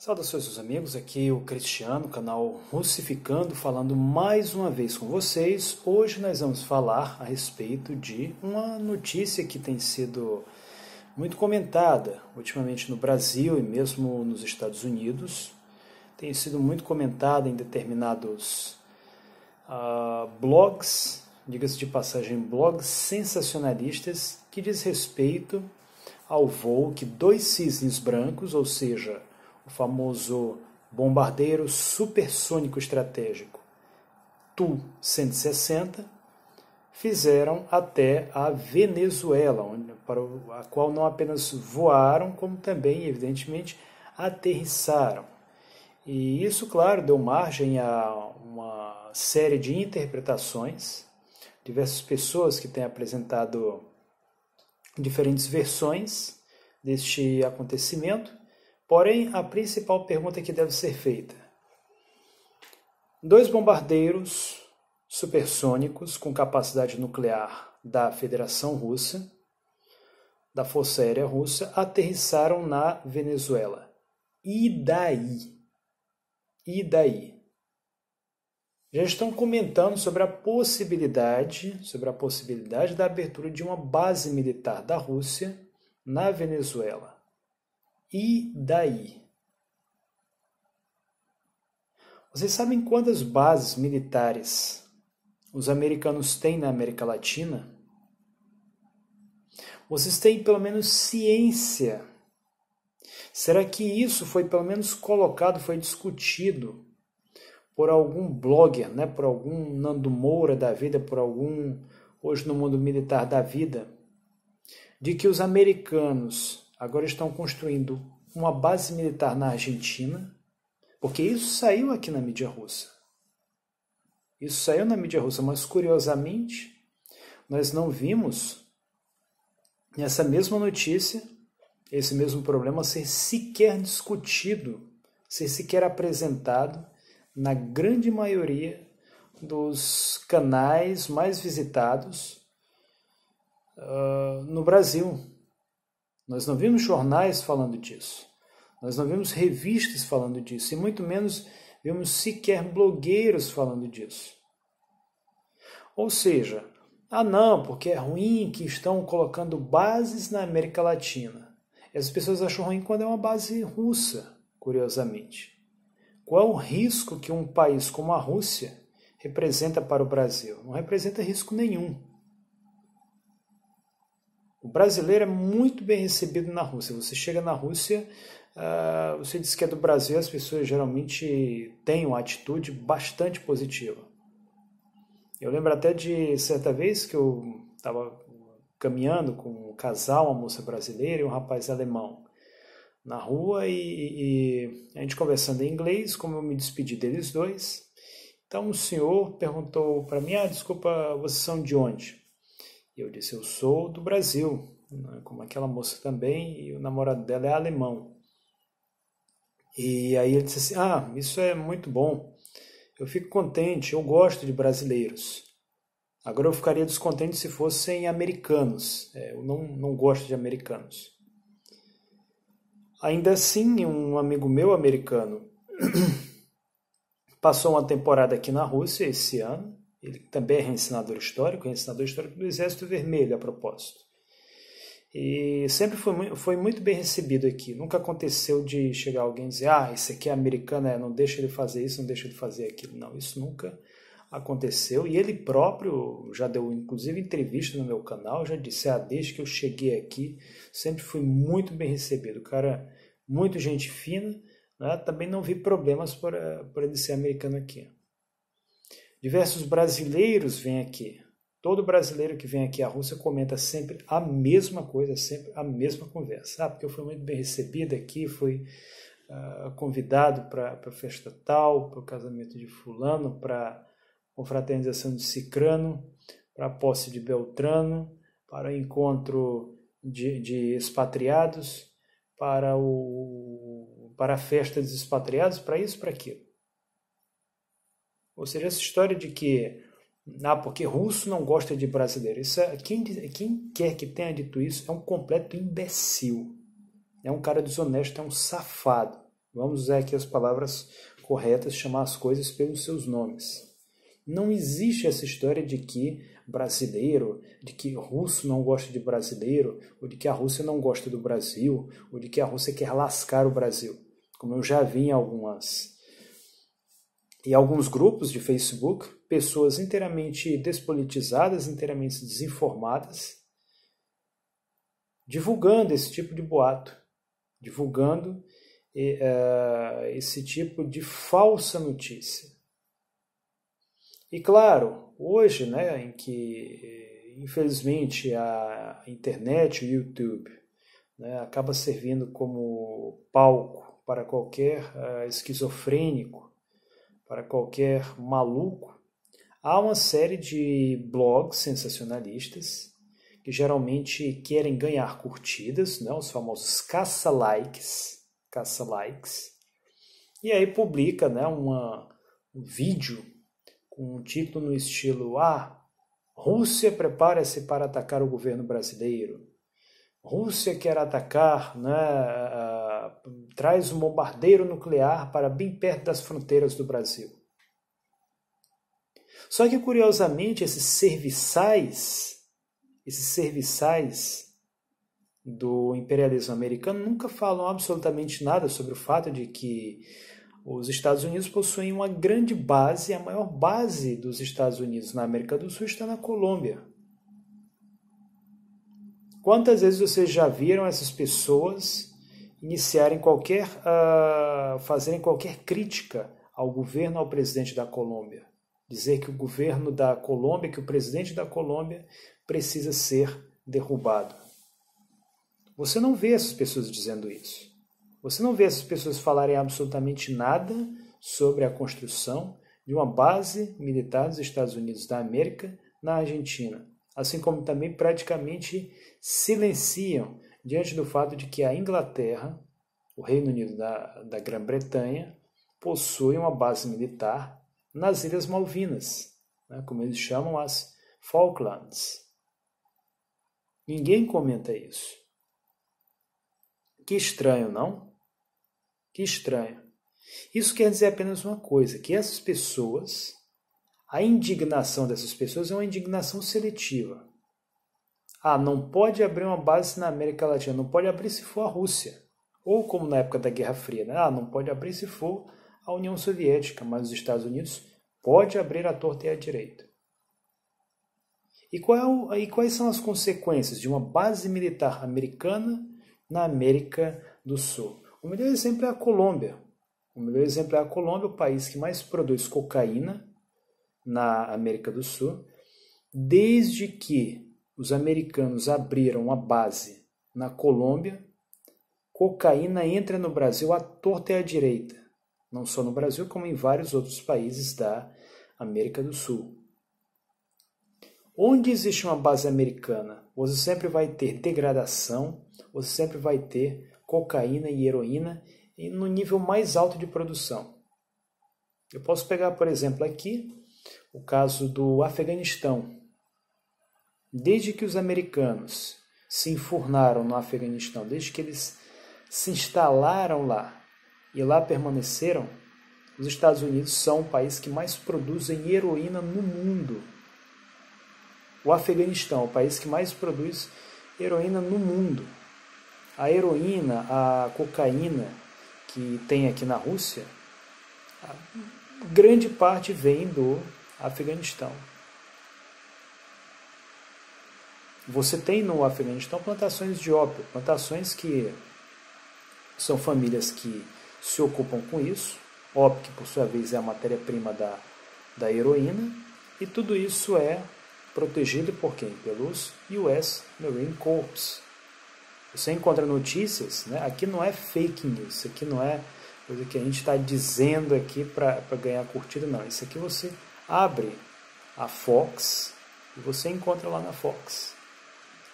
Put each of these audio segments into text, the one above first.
Saudações, meus amigos, aqui o Cristiano, canal Russificando, falando mais uma vez com vocês. Hoje nós vamos falar a respeito de uma notícia que tem sido muito comentada ultimamente no Brasil e mesmo nos Estados Unidos. Tem sido muito comentada em determinados blogs, diga-se de passagem, blogs sensacionalistas, que diz respeito ao voo que dois cisnes brancos, ou seja, o famoso bombardeiro supersônico estratégico Tu-160, fizeram até a Venezuela, para a qual não apenas voaram, como também, evidentemente, aterrissaram. E isso, claro, deu margem a uma série de interpretações, diversas pessoas que têm apresentado diferentes versões deste acontecimento. Porém, a principal pergunta que deve ser feita: dois bombardeiros supersônicos com capacidade nuclear da Federação Russa, da Força Aérea Russa, aterrissaram na Venezuela. E daí? E daí? Já estão comentando sobre a possibilidade da abertura de uma base militar da Rússia na Venezuela. E daí? Vocês sabem quantas bases militares os americanos têm na América Latina? Vocês têm pelo menos ciência? Será que isso foi pelo menos colocado, foi discutido por algum blogger, né? Por algum Nando Moura da vida, por algum Hoje no Mundo Militar da vida, de que os americanos agora estão construindo uma base militar na Argentina, porque isso saiu aqui na mídia russa. Isso saiu na mídia russa, mas curiosamente nós não vimos nessa mesma notícia, esse mesmo problema ser sequer discutido, ser sequer apresentado na grande maioria dos canais mais visitados no Brasil. Nós não vimos jornais falando disso, nós não vimos revistas falando disso, e muito menos vimos sequer blogueiros falando disso. Ou seja, não, porque é ruim que estão colocando bases na América Latina. Essas pessoas acham ruim quando é uma base russa, curiosamente. Qual é o risco que um país como a Rússia representa para o Brasil? Não representa risco nenhum. O brasileiro é muito bem recebido na Rússia. Você chega na Rússia, você diz que é do Brasil, as pessoas geralmente têm uma atitude bastante positiva. Eu lembro até de certa vez que eu estava caminhando com um casal, uma moça brasileira e um rapaz alemão na rua, e a gente conversando em inglês, como eu me despedi deles dois. Então o senhor perguntou para mim: desculpa, vocês são de onde? E eu disse: eu sou do Brasil, como aquela moça também, e o namorado dela é alemão. E aí ele disse assim: isso é muito bom, eu fico contente, eu gosto de brasileiros. Agora eu ficaria descontente se fossem americanos, eu não gosto de americanos. Ainda assim, um amigo meu americano passou uma temporada aqui na Rússia esse ano. Ele também é reensinador histórico do Exército Vermelho, a propósito. E sempre foi muito bem recebido aqui. Nunca aconteceu de chegar alguém e dizer: esse aqui é americano, não deixa ele fazer isso, não deixa ele fazer aquilo. Não, isso nunca aconteceu. E ele próprio já deu, inclusive, entrevista no meu canal, já disse: desde que eu cheguei aqui, sempre fui muito bem recebido. O cara, muito gente fina, né? Também não vi problemas por ele ser americano aqui. Diversos brasileiros vêm aqui. Todo brasileiro que vem aqui à Rússia comenta sempre a mesma coisa, sempre a mesma conversa. Porque eu fui muito bem recebido aqui, fui convidado para a festa tal, para o casamento de fulano, para a confraternização de cicrano, para a posse de beltrano, para o encontro de expatriados, para a festa dos expatriados, para isso, para aquilo. Ou seja, essa história de que porque russo não gosta de brasileiro, quem quer que tenha dito isso é um completo imbecil. É um cara desonesto, é um safado. Vamos usar aqui as palavras corretas, chamar as coisas pelos seus nomes. Não existe essa história de que brasileiro, de que russo não gosta de brasileiro, ou de que a Rússia não gosta do Brasil, ou de que a Rússia quer lascar o Brasil. Como eu já vi em alguns grupos de Facebook, pessoas inteiramente despolitizadas, inteiramente desinformadas, divulgando esse tipo de boato, divulgando esse tipo de falsa notícia. E claro, hoje, né, em que infelizmente a internet, o YouTube, né, acaba servindo como palco para qualquer esquizofrênico, para qualquer maluco, há uma série de blogs sensacionalistas que geralmente querem ganhar curtidas, né, os famosos caça-likes, e aí publica, né, um vídeo com um título no estilo Rússia prepara-se para atacar o governo brasileiro. Rússia quer atacar, né, traz um bombardeiro nuclear para bem perto das fronteiras do Brasil. Só que, curiosamente, esses serviçais do imperialismo americano nunca falam absolutamente nada sobre o fato de que os Estados Unidos possuem uma grande base, a maior base dos Estados Unidos na América do Sul está na Colômbia. Quantas vezes vocês já viram essas pessoas fazerem qualquer crítica ao governo, ao presidente da Colômbia? Dizer que o governo da Colômbia, que o presidente da Colômbia precisa ser derrubado. Você não vê essas pessoas dizendo isso. Você não vê essas pessoas falarem absolutamente nada sobre a construção de uma base militar dos Estados Unidos da América na Argentina. Assim como também praticamente silenciam diante do fato de que a Inglaterra, o Reino Unido da Grã-Bretanha, possui uma base militar nas Ilhas Malvinas, né, como eles chamam as Falklands. Ninguém comenta isso. Que estranho, não? Que estranho. Isso quer dizer apenas uma coisa, que essas pessoas, a indignação dessas pessoas é uma indignação seletiva. Não pode abrir uma base na América Latina, não pode abrir se for a Rússia. Ou como na época da Guerra Fria, né? Não pode abrir se for a União Soviética, mas os Estados Unidos pode abrir à torta e à direita. E quais são as consequências de uma base militar americana na América do Sul? O melhor exemplo é a Colômbia. O país que mais produz cocaína na América do Sul. Desde que os americanos abriram uma base na Colômbia, cocaína entra no Brasil à torta e à direita. Não só no Brasil, como em vários outros países da América do Sul. Onde existe uma base americana, você sempre vai ter degradação, você sempre vai ter cocaína e heroína no nível mais alto de produção. Eu posso pegar, por exemplo, aqui o caso do Afeganistão. Desde que os americanos se enfurnaram no Afeganistão, desde que eles se instalaram lá e lá permaneceram, os Estados Unidos são o país que mais produz heroína no mundo. O Afeganistão é o país que mais produz heroína no mundo. A heroína, a cocaína que tem aqui na Rússia, a grande parte vem do Afeganistão. Você tem no Afeganistão plantações de ópio, plantações que são famílias que se ocupam com isso, ópio que por sua vez é a matéria-prima da heroína, e tudo isso é protegido por quem? Pelos US Marine Corps. Você encontra notícias, né? Aqui não é fake news, aqui não é coisa que a gente está dizendo aqui para ganhar curtida, não. Isso aqui você abre a Fox e você encontra lá na Fox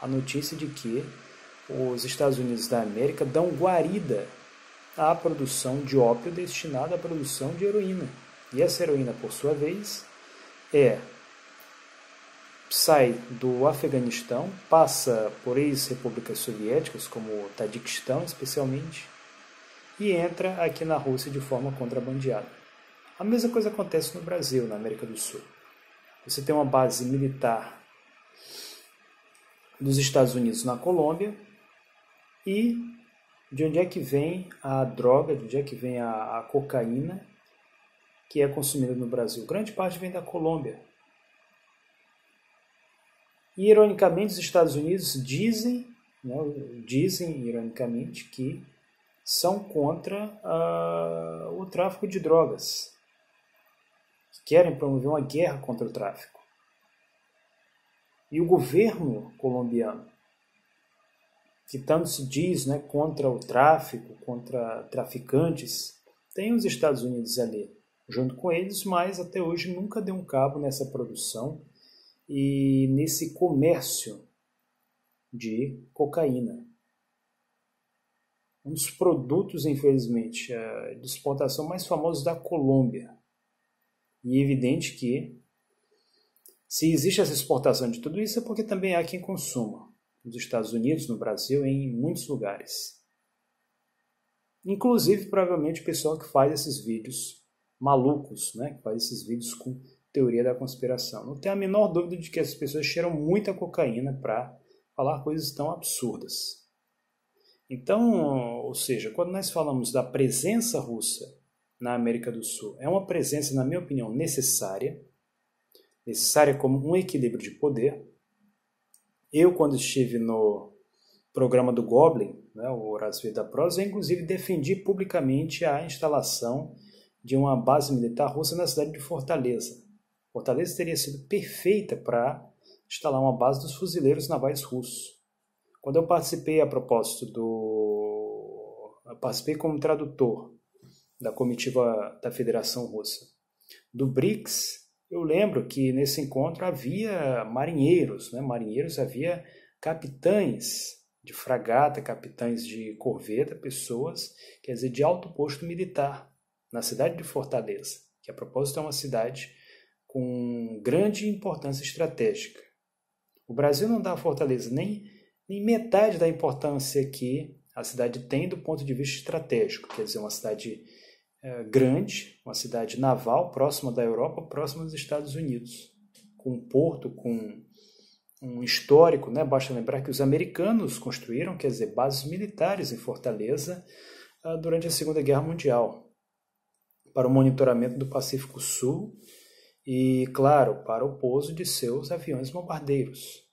a notícia de que os Estados Unidos da América dão guarida à produção de ópio destinada à produção de heroína. E essa heroína, por sua vez, sai do Afeganistão, passa por ex-repúblicas soviéticas, como o Tajiquistão especialmente, e entra aqui na Rússia de forma contrabandeada. A mesma coisa acontece no Brasil, na América do Sul. Você tem uma base militar dos Estados Unidos na Colômbia e de onde é que vem a droga, de onde é que vem a cocaína que é consumida no Brasil? Grande parte vem da Colômbia. E, ironicamente, os Estados Unidos dizem ironicamente, que são contra o tráfico de drogas. Querem promover uma guerra contra o tráfico. E o governo colombiano, que tanto se diz, né, contra o tráfico, contra traficantes, tem os Estados Unidos ali junto com eles, mas até hoje nunca deu um cabo nessa produção e nesse comércio de cocaína. Um dos produtos, infelizmente, de exportação mais famosos da Colômbia. E é evidente que, se existe essa exportação de tudo isso, é porque também há quem consuma. Nos Estados Unidos, no Brasil, em muitos lugares. Inclusive, provavelmente, o pessoal que faz esses vídeos malucos, né? Que faz esses vídeos com teoria da conspiração. Não tenho a menor dúvida de que as pessoas cheiram muita cocaína para falar coisas tão absurdas. Então, ou seja, quando nós falamos da presença russa na América do Sul, é uma presença, na minha opinião, necessária como um equilíbrio de poder. Eu, quando estive no programa do Goblin, né, o Horácio Vida Prosa, eu inclusive defendi publicamente a instalação de uma base militar russa na cidade de Fortaleza. Fortaleza teria sido perfeita para instalar uma base dos fuzileiros navais russos. Quando eu participei eu participei como tradutor da comitiva da Federação Russa do BRICS, eu lembro que nesse encontro havia marinheiros, né? Havia capitães de fragata, capitães de corveta, pessoas, quer dizer, de alto posto militar, na cidade de Fortaleza, que a propósito é uma cidade com grande importância estratégica. O Brasil não dá a Fortaleza nem metade da importância que a cidade tem do ponto de vista estratégico, quer dizer, uma cidade grande, uma cidade naval, próxima da Europa, próxima dos Estados Unidos, com um porto, com um histórico, né? Basta lembrar que os americanos construíram, quer dizer, bases militares em Fortaleza durante a Segunda Guerra Mundial, para o monitoramento do Pacífico Sul e, claro, para o pouso de seus aviões bombardeiros.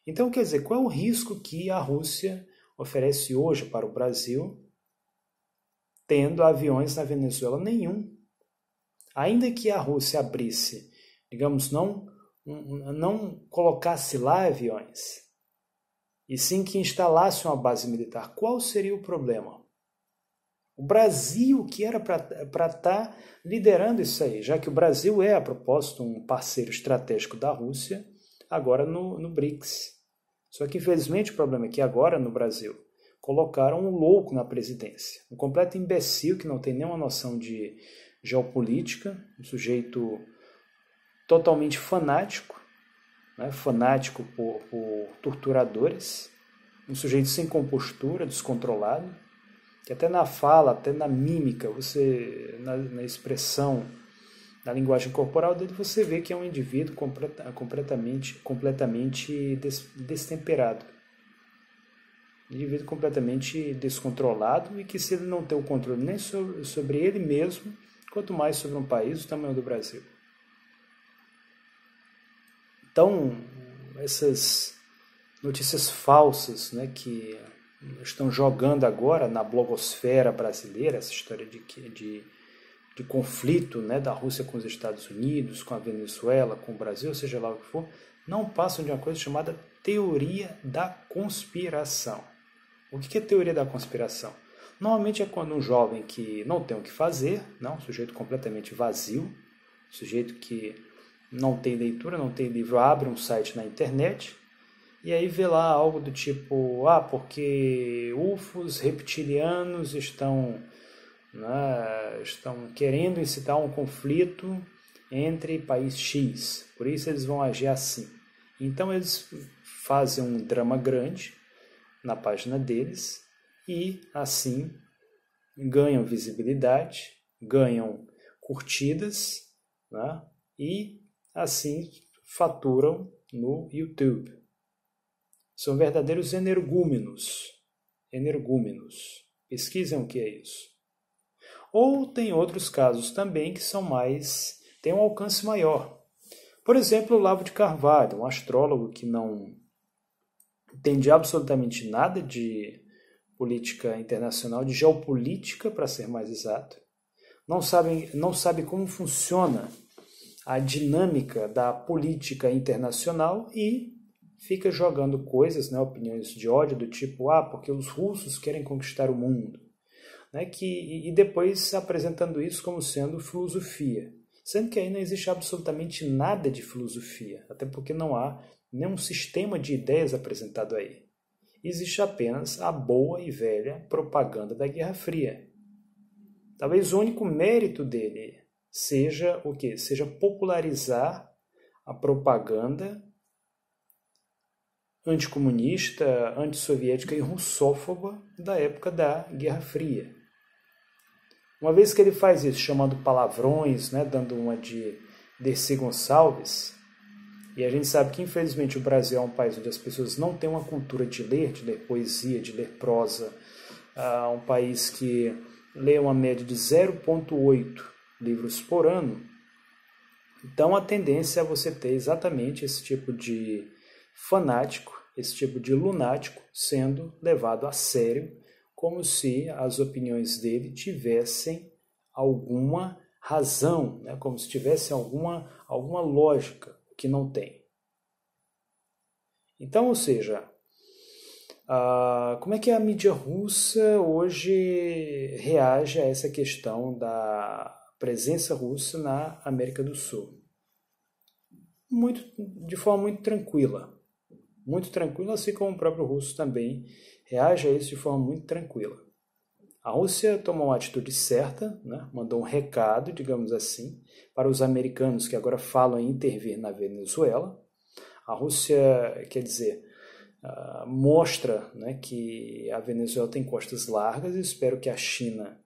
Então, quer dizer, qual é o risco que a Rússia oferece hoje para o Brasil, tendo aviões na Venezuela? Nenhum. Ainda que a Rússia abrisse, digamos, não colocasse lá aviões, e sim que instalasse uma base militar, qual seria o problema? O Brasil, que era para estar liderando isso aí, já que o Brasil é, a propósito, um parceiro estratégico da Rússia, agora no BRICS. Só que, infelizmente, o problema é que agora, no Brasil, colocaram um louco na presidência, um completo imbecil que não tem nenhuma noção de geopolítica, um sujeito totalmente fanático, né? Fanático por torturadores, um sujeito sem compostura, descontrolado, que até na fala, até na mímica, na expressão, na linguagem corporal dele, você vê que é um indivíduo completamente destemperado. Indivíduo completamente descontrolado e que, se ele não tem o controle nem sobre ele mesmo, quanto mais sobre um país do tamanho do Brasil. Então, essas notícias falsas, né, que estão jogando agora na blogosfera brasileira, essa história de conflito, né, da Rússia com os Estados Unidos, com a Venezuela, com o Brasil, seja lá o que for, não passam de uma coisa chamada teoria da conspiração. O que é teoria da conspiração? Normalmente é quando um jovem que não tem o que fazer, um sujeito completamente vazio, um sujeito que não tem leitura, não tem livro, abre um site na internet e aí vê lá algo do tipo, porque UFOs reptilianos estão querendo incitar um conflito entre país X, por isso eles vão agir assim. Então eles fazem um drama grande na página deles e assim ganham visibilidade, ganham curtidas, né? E assim faturam no YouTube. São verdadeiros energúmenos. Energúmenos. Pesquisem o que é isso. Ou tem outros casos também que têm um alcance maior. Por exemplo, o Olavo de Carvalho, um astrólogo que não entende absolutamente nada de política internacional, de geopolítica, para ser mais exato. Não sabe como funciona a dinâmica da política internacional e fica jogando coisas, né, opiniões de ódio do tipo, porque os russos querem conquistar o mundo. Né, e depois apresentando isso como sendo filosofia. Sendo que aí não existe absolutamente nada de filosofia, até porque não há nenhum sistema de ideias apresentado aí. Existe apenas a boa e velha propaganda da Guerra Fria. Talvez o único mérito dele seja o quê? Seja popularizar a propaganda anticomunista, antissoviética e russófoba da época da Guerra Fria. Uma vez que ele faz isso, chamando palavrões, né, dando uma de Dercy Gonçalves, e a gente sabe que, infelizmente, o Brasil é um país onde as pessoas não têm uma cultura de ler poesia, de ler prosa, um país que lê uma média de 0,8 livros por ano. Então, a tendência é você ter exatamente esse tipo de fanático, esse tipo de lunático sendo levado a sério, como se as opiniões dele tivessem alguma razão, né? Como se tivesse alguma lógica, que não tem. Então, ou seja, como é que a mídia russa hoje reage a essa questão da presença russa na América do Sul? De forma muito tranquila. Muito tranquila, assim como o próprio russo também reage a isso de forma muito tranquila. A Rússia tomou uma atitude certa, né? Mandou um recado, digamos assim, para os americanos que agora falam em intervir na Venezuela. A Rússia, quer dizer, mostra, né, que a Venezuela tem costas largas e espero que a China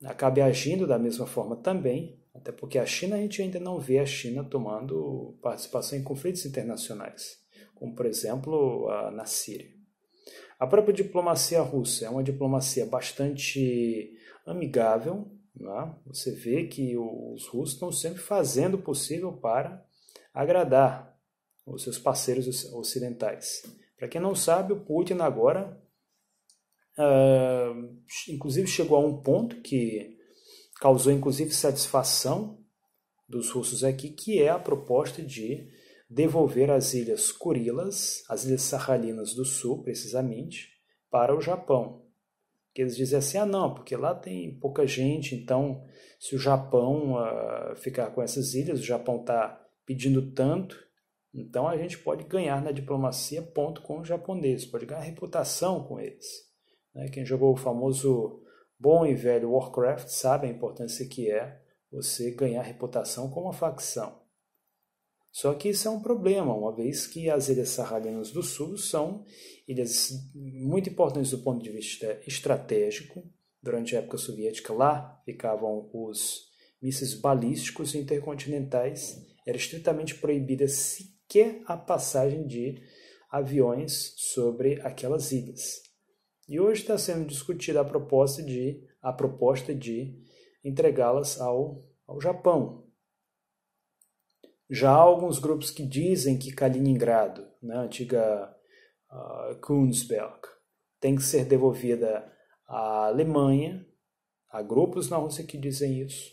acabe agindo da mesma forma também, até porque a China, a gente ainda não vê a China tomando participação em conflitos internacionais, como por exemplo na Síria. A própria diplomacia russa é uma diplomacia bastante amigável, né? Você vê que os russos estão sempre fazendo o possível para agradar os seus parceiros ocidentais. Para quem não sabe, o Putin agora, inclusive chegou a um ponto que causou inclusive satisfação dos russos aqui, que é a proposta de devolver as ilhas Kurilas, as ilhas Sakhalinas do Sul, precisamente, para o Japão. Que eles dizem assim, não, porque lá tem pouca gente, então se o Japão ficar com essas ilhas, o Japão está pedindo tanto, então a gente pode ganhar na diplomacia ponto com os japoneses, pode ganhar reputação com eles. Quem jogou o famoso bom e velho Warcraft sabe a importância que é você ganhar reputação com uma facção. Só que isso é um problema, uma vez que as ilhas Sakhalinas do Sul são ilhas muito importantes do ponto de vista estratégico. Durante a época soviética, lá ficavam os mísseis balísticos intercontinentais. Era estritamente proibida sequer a passagem de aviões sobre aquelas ilhas. E hoje está sendo discutida a proposta de entregá-las ao Japão. Já há alguns grupos que dizem que Kaliningrado, né, a antiga Königsberg, tem que ser devolvida à Alemanha. Há grupos na Rússia que dizem isso.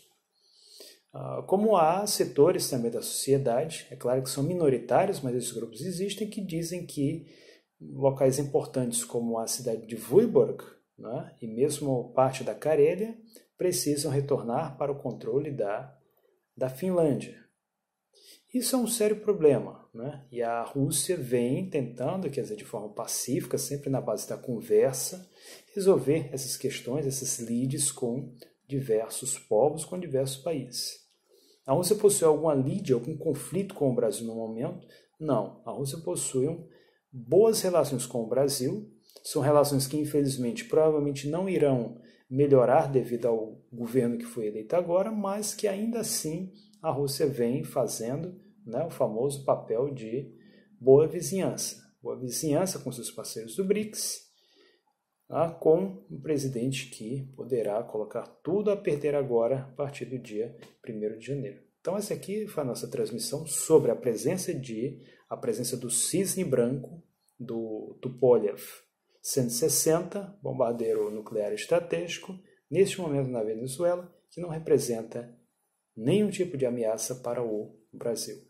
Como há setores também da sociedade, é claro que são minoritários, mas esses grupos existem, que dizem que locais importantes como a cidade de Vyborg, né, e mesmo parte da Carélia precisam retornar para o controle da Finlândia. Isso é um sério problema, né? E a Rússia vem tentando, quer dizer, de forma pacífica, sempre na base da conversa, resolver essas questões, esses lides com diversos povos, com diversos países. A Rússia possui alguma lide, algum conflito com o Brasil no momento? Não. A Rússia possui boas relações com o Brasil, são relações que, infelizmente, provavelmente não irão melhorar devido ao governo que foi eleito agora, mas que ainda assim a Rússia vem fazendo, né, o famoso papel de boa vizinhança com seus parceiros do BRICS, com um presidente que poderá colocar tudo a perder agora a partir do dia 1º de janeiro. Então essa aqui foi a nossa transmissão sobre a presença do cisne branco do Tupolev 160, bombardeiro nuclear estratégico, neste momento na Venezuela, que não representa nenhum tipo de ameaça para o Brasil.